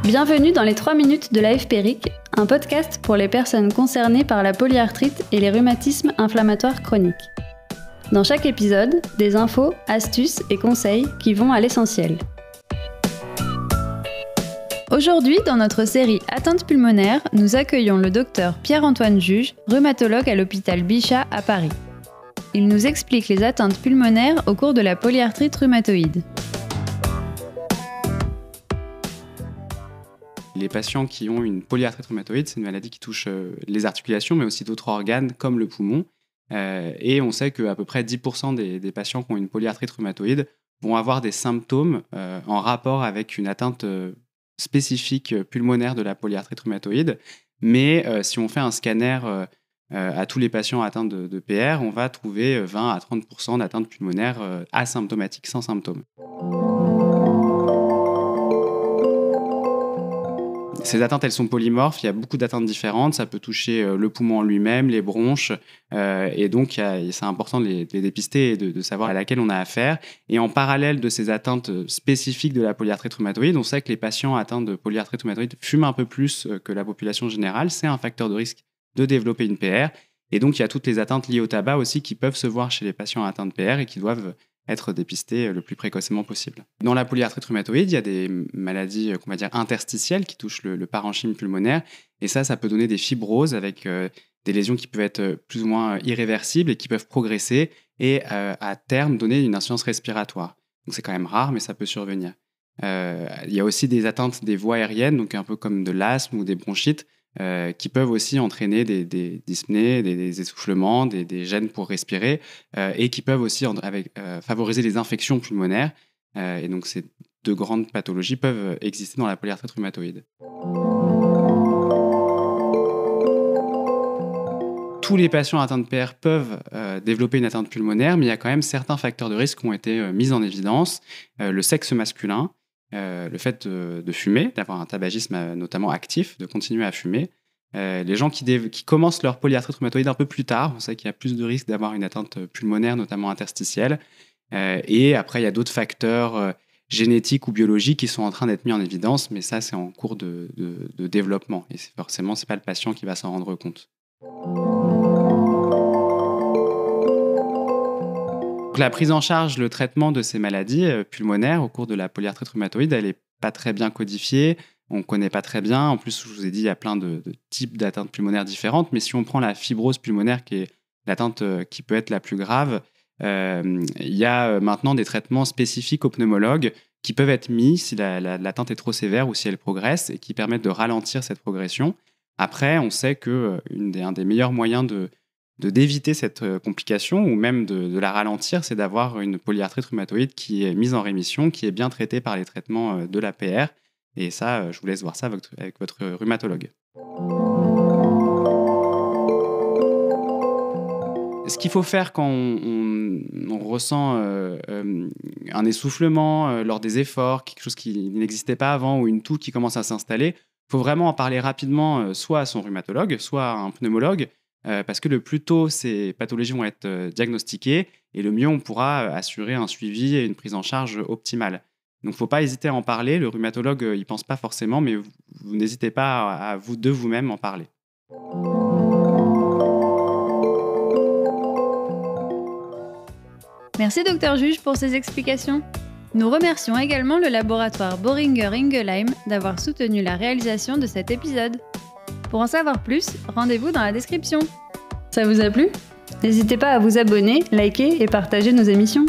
Bienvenue dans les 3 minutes de l'AFPRIC, un podcast pour les personnes concernées par la polyarthrite et les rhumatismes inflammatoires chroniques. Dans chaque épisode, des infos, astuces et conseils qui vont à l'essentiel. Aujourd'hui, dans notre série Atteintes pulmonaires, nous accueillons le docteur Pierre-Antoine Juge, rhumatologue à l'hôpital Bichat à Paris. Il nous explique les atteintes pulmonaires au cours de la polyarthrite rhumatoïde. Les patients qui ont une polyarthrite rhumatoïde, c'est une maladie qui touche les articulations, mais aussi d'autres organes comme le poumon. Et on sait qu'à peu près 10% des patients qui ont une polyarthrite rhumatoïde vont avoir des symptômes en rapport avec une atteinte spécifique pulmonaire de la polyarthrite rhumatoïde. Mais si on fait un scanner à tous les patients atteints de PR, on va trouver 20 à 30% d'atteintes pulmonaires asymptomatiques, sans symptômes. Ces atteintes, elles sont polymorphes, il y a beaucoup d'atteintes différentes, ça peut toucher le poumon en lui-même, les bronches, et donc c'est important de les dépister et de savoir à laquelle on a affaire. Et en parallèle de ces atteintes spécifiques de la polyarthrite rhumatoïde, on sait que les patients atteints de polyarthrite rhumatoïde fument un peu plus que la population générale, c'est un facteur de risque de développer une PR, et donc il y a toutes les atteintes liées au tabac aussi qui peuvent se voir chez les patients atteints de PR et qui doivent être dépistés le plus précocement possible. Dans la polyarthrite rhumatoïde, il y a des maladies qu'on va dire interstitielles qui touchent le parenchyme pulmonaire, et ça peut donner des fibroses avec des lésions qui peuvent être plus ou moins irréversibles et qui peuvent progresser et à terme donner une insuffisance respiratoire. Donc c'est quand même rare, mais ça peut survenir. Il y a aussi des atteintes des voies aériennes, donc un peu comme de l'asthme ou des bronchites, qui peuvent aussi entraîner des dyspnées, des essoufflements, des gênes pour respirer, et qui peuvent aussi favoriser les infections pulmonaires. Et donc, ces deux grandes pathologies peuvent exister dans la polyarthrite rhumatoïde. Tous les patients atteints de PR peuvent développer une atteinte pulmonaire, mais il y a quand même certains facteurs de risque qui ont été mis en évidence. Le sexe masculin, le fait de fumer, d'avoir un tabagisme notamment actif, de continuer à fumer. Les gens qui commencent leur polyarthrite rhumatoïde un peu plus tard, on sait qu'il y a plus de risques d'avoir une atteinte pulmonaire, notamment interstitielle. Et après, il y a d'autres facteurs génétiques ou biologiques qui sont en train d'être mis en évidence, mais ça, c'est en cours de développement. Et forcément, ce n'est pas le patient qui va s'en rendre compte. La prise en charge, le traitement de ces maladies pulmonaires au cours de la polyarthrite rhumatoïde, elle n'est pas très bien codifiée, on ne connaît pas très bien. En plus, je vous ai dit, il y a plein de types d'atteintes pulmonaires différentes, mais si on prend la fibrose pulmonaire, qui est l'atteinte qui peut être la plus grave, il y a maintenant des traitements spécifiques aux pneumologues qui peuvent être mis si l'atteinte est trop sévère ou si elle progresse et qui permettent de ralentir cette progression. Après, on sait qu'un des meilleurs moyens d'éviter cette complication ou même de la ralentir, c'est d'avoir une polyarthrite rhumatoïde qui est mise en rémission, qui est bien traitée par les traitements de la PR. Et ça, je vous laisse voir ça avec votre rhumatologue. Ce qu'il faut faire quand on ressent un essoufflement lors des efforts, quelque chose qui n'existait pas avant ou une toux qui commence à s'installer, il faut vraiment en parler rapidement soit à son rhumatologue, soit à un pneumologue, parce que le plus tôt ces pathologies vont être diagnostiquées et le mieux on pourra assurer un suivi et une prise en charge optimale. Donc il ne faut pas hésiter à en parler, le rhumatologue il pense pas forcément, mais vous n'hésitez pas à vous de vous-même en parler. Merci Dr Juge pour ces explications. Nous remercions également le laboratoire Boehringer Ingelheim d'avoir soutenu la réalisation de cet épisode. Pour en savoir plus, rendez-vous dans la description. Ça vous a plu ? N'hésitez pas à vous abonner, liker et partager nos émissions.